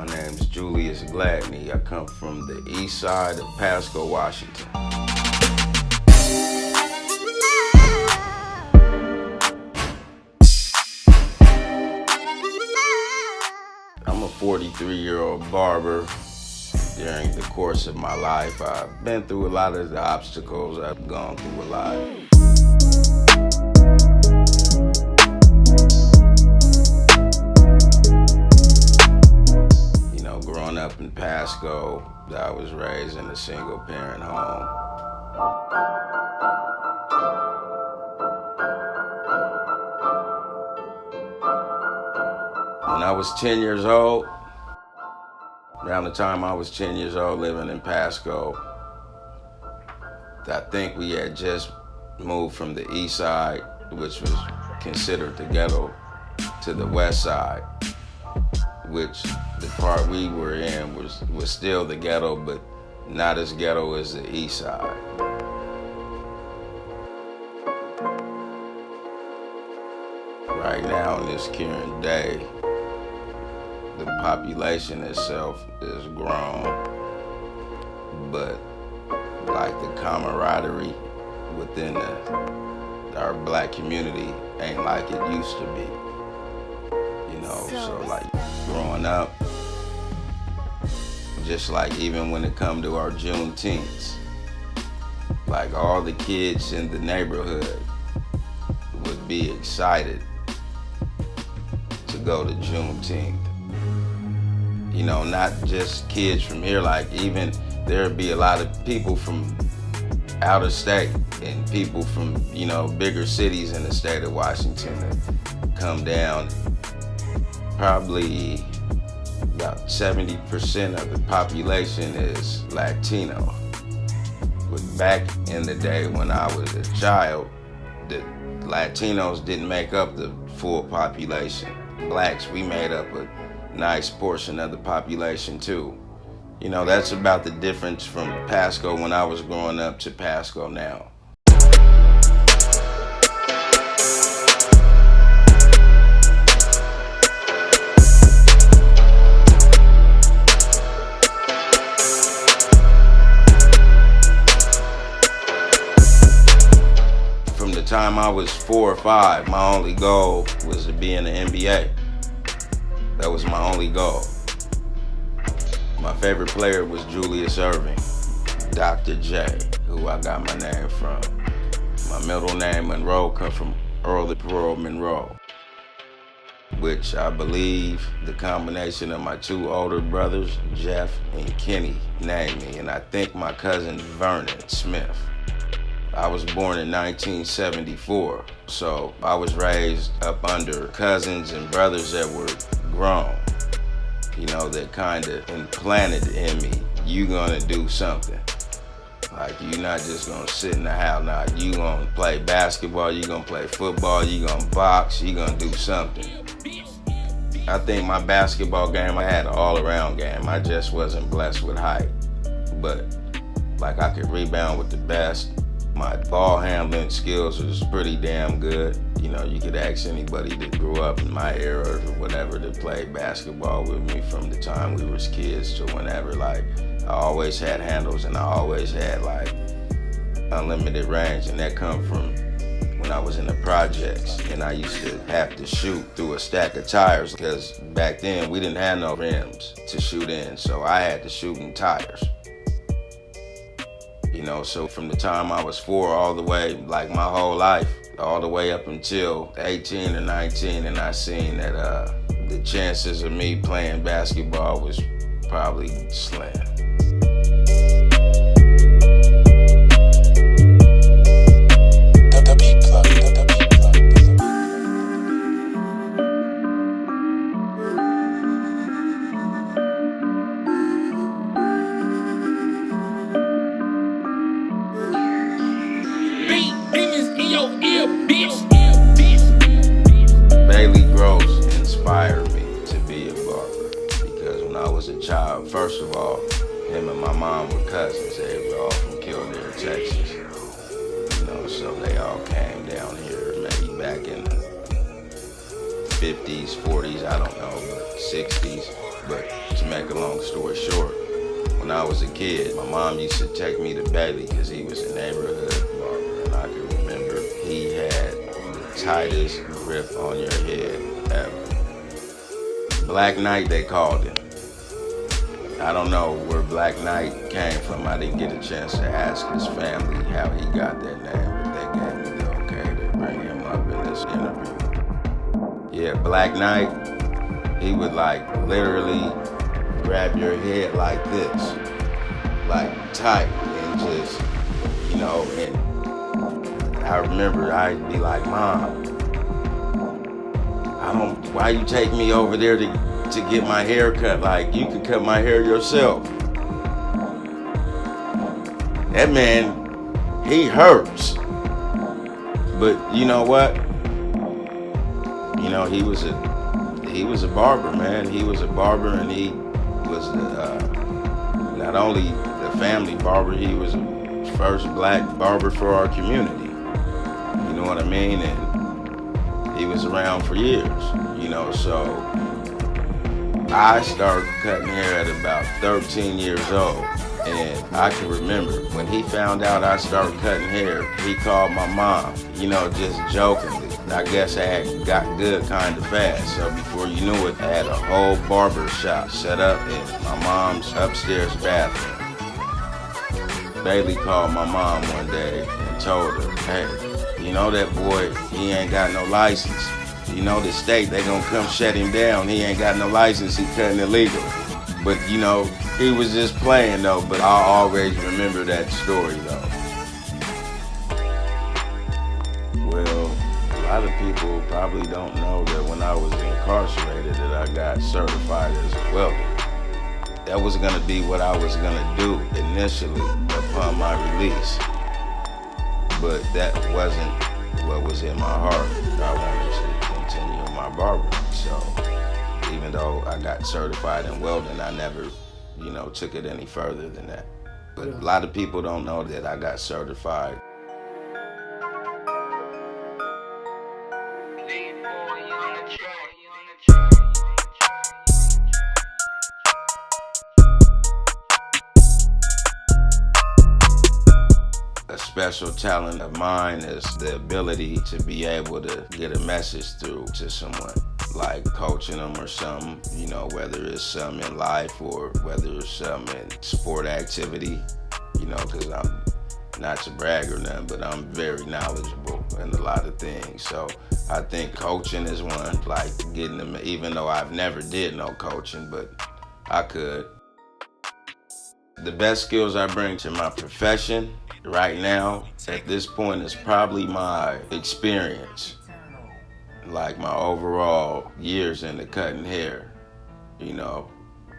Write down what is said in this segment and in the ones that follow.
My name's Julius Gladney. I come from the east side of Pasco, Washington. I'm a 43-year-old barber. During the course of my life, I've been through a lot of the obstacles. I've gone through a lot. You know, growing up in Pasco, I was raised in a single-parent home. When I was 10 years old, around the time I was 10 years old living in Pasco, I think we had just moved from the east side, which was considered the ghetto, to the west side, which the part we were in was still the ghetto, but not as ghetto as the east side. Right now, in this current day, the population itself is grown, but like the camaraderie within our black community ain't like it used to be. You know, so like growing up, just like even when it come to our Juneteenths, like all the kids in the neighborhood would be excited to go to Juneteenth. You know, not just kids from here, like even there'd be a lot of people from out of state and people from, you know, bigger cities in the state of Washington that come down. Probably about 70% of the population is Latino. But back in the day when I was a child, the Latinos didn't make up the full population. Blacks, we made up a nice portion of the population too. You know, that's about the difference from Pasco when I was growing up to Pasco now. From the time I was 4 or 5, my only goal was to be in the NBA. That was my only goal. My favorite player was Julius Erving, Dr. J, who I got my name from. My middle name, Monroe, comes from Earl Pearl Monroe, which I believe the combination of my 2 older brothers, Jeff and Kenny, named me, and I think my cousin Vernon Smith. I was born in 1974, so I was raised up under cousins and brothers that were grown, you know, that kind of implanted in me, you gonna do something. Like, you're not just gonna sit in the house. Nah, you gonna play basketball, you gonna play football, you gonna box, you gonna do something. I think my basketball game, I had an all-around game. I just wasn't blessed with height. But, like, I could rebound with the best. My ball handling skills was pretty damn good. You know, you could ask anybody that grew up in my era or whatever that played basketball with me from the time we was kids to whenever. Like, I always had handles and I always had like unlimited range, and that come from when I was in the projects and I used to have to shoot through a stack of tires because back then we didn't have no rims to shoot in, so I had to shoot in tires. You know, so from the time I was 4 all the way, like my whole life, all the way up until 18 or 19, and I seen that the chances of me playing basketball was probably slim. Inspired me to be a barber because when I was a child, first of all, him and my mom were cousins. They were all from Kildare, Texas. You know, so they all came down here maybe back in the 50s, 40s, I don't know, but 60s. But to make a long story short, when I was a kid, my mom used to take me to Bailey because he was a neighborhood barber, and I can remember he had the tightest grip on your head ever. Black Knight, they called him. I don't know where Black Knight came from. I didn't get a chance to ask his family how he got that name, but they gave me the okay to bring him up in this interview. Yeah, Black Knight, he would like literally grab your head like this, like tight, and just, you know, and I remember I'd be like, Mom, why you take me over there to get my hair cut? Like, you could cut my hair yourself. That man, he hurts. But you know what? You know, he was a barber, man. He was a barber, and he was not only the family barber, he was the first black barber for our community. You know what I mean? And he was around for years, you know, so I started cutting hair at about 13 years old. And I can remember when he found out I started cutting hair, he called my mom, you know, just jokingly. I guess I had got good kind of fast. So before you knew it, I had a whole barber shop set up in my mom's upstairs bathroom. Bailey called my mom one day and told her, hey, you know that boy, he ain't got no license. You know the state, they gonna come shut him down. He ain't got no license, he cutting illegal. But you know, he was just playing though, but I'll always remember that story though. Well, a lot of people probably don't know that when I was incarcerated that I got certified as a welder. That was gonna be what I was gonna do initially upon my release. But that wasn't what was in my heart. I wanted to continue my barbering. So even though I got certified in welding, I never, you know, took it any further than that. But a lot of people don't know that I got certified. A special talent of mine is the ability to be able to get a message through to someone, like coaching them or something, you know, whether it's something in life or whether it's something in sport activity, you know, because I'm not to brag or nothing, but I'm very knowledgeable in a lot of things. So I think coaching is one, like getting them, even though I've never did no coaching, but I could. The best skills I bring to my profession right now, at this point, is probably my experience. Like my overall years into cutting hair, you know,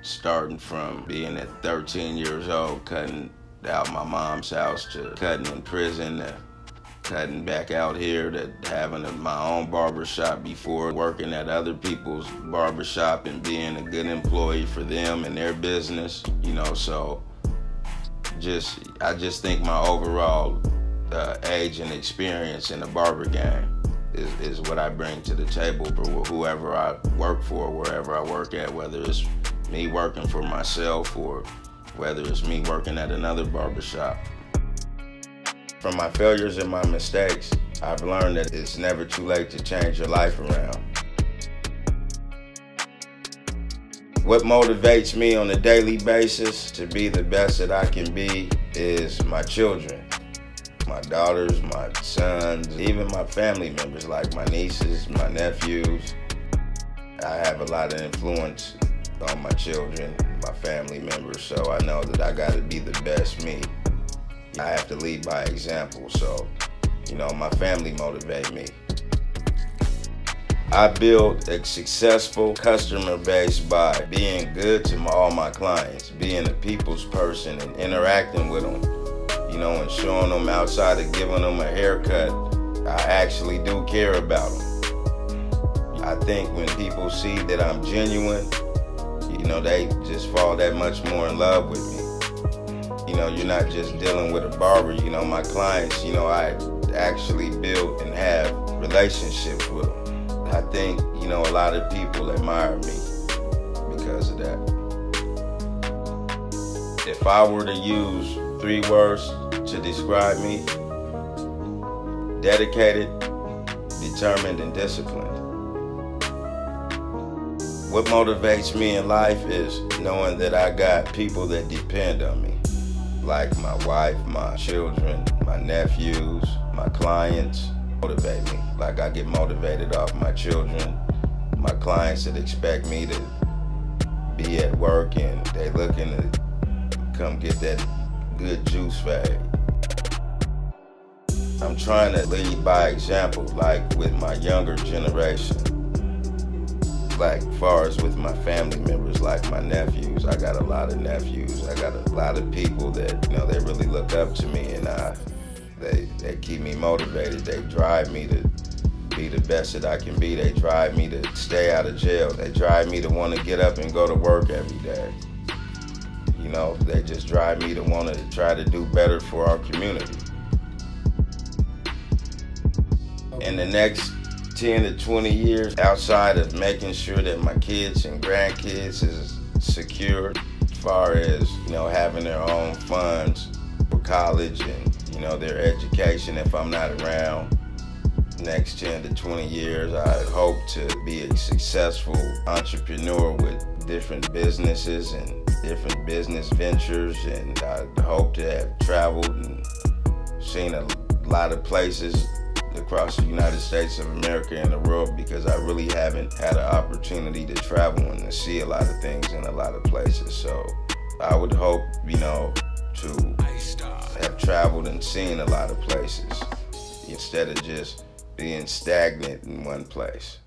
starting from being at 13 years old, cutting out my mom's house, to cutting in prison, to cutting back out here, to having my own barbershop before, working at other people's barbershop and being a good employee for them and their business, you know. So I just think my overall age and experience in the barber game is what I bring to the table for whoever I work for, wherever I work at, whether it's me working for myself or whether it's me working at another barbershop. From my failures and my mistakes, I've learned that it's never too late to change your life around. What motivates me on a daily basis to be the best that I can be is my children. My daughters, my sons, even my family members like my nieces, my nephews. I have a lot of influence on my children, my family members, so I know that I gotta be the best me. I have to lead by example, so, you know, my family motivate me. I build a successful customer base by being good to all my clients, being a people's person and interacting with them, you know, and showing them outside of giving them a haircut, I actually do care about them. I think when people see that I'm genuine, you know, they just fall that much more in love with me. You know, you're not just dealing with a barber, you know, my clients, you know, I actually build and have relationships with them. I think, you know, a lot of people admire me because of that. If I were to use 3 words to describe me: dedicated, determined, and disciplined. What motivates me in life is knowing that I got people that depend on me, like my wife, my children, my nephews, my clients motivate me. Like I get motivated off my children, my clients that expect me to be at work and they looking to come get that good juice fade. I'm trying to lead by example, like with my younger generation. Like far as with my family members, like my nephews, I got a lot of nephews. I got a lot of people that, they really look up to me, and they keep me motivated. They drive me to be the best that I can be. They drive me to stay out of jail. They drive me to want to get up and go to work every day. They just drive me to want to try to do better for our community. In the next 10 to 20 years, outside of making sure that my kids and grandkids is secure, as far as, having their own funds for college and, their education, if I'm not around, next 10 to 20 years, I hope to be a successful entrepreneur with different businesses and different business ventures, and I hope to have traveled and seen a lot of places across the United States of America and the world, because I really haven't had an opportunity to travel and to see a lot of things in a lot of places. So I would hope, to have traveled and seen a lot of places instead of just being stagnant in one place.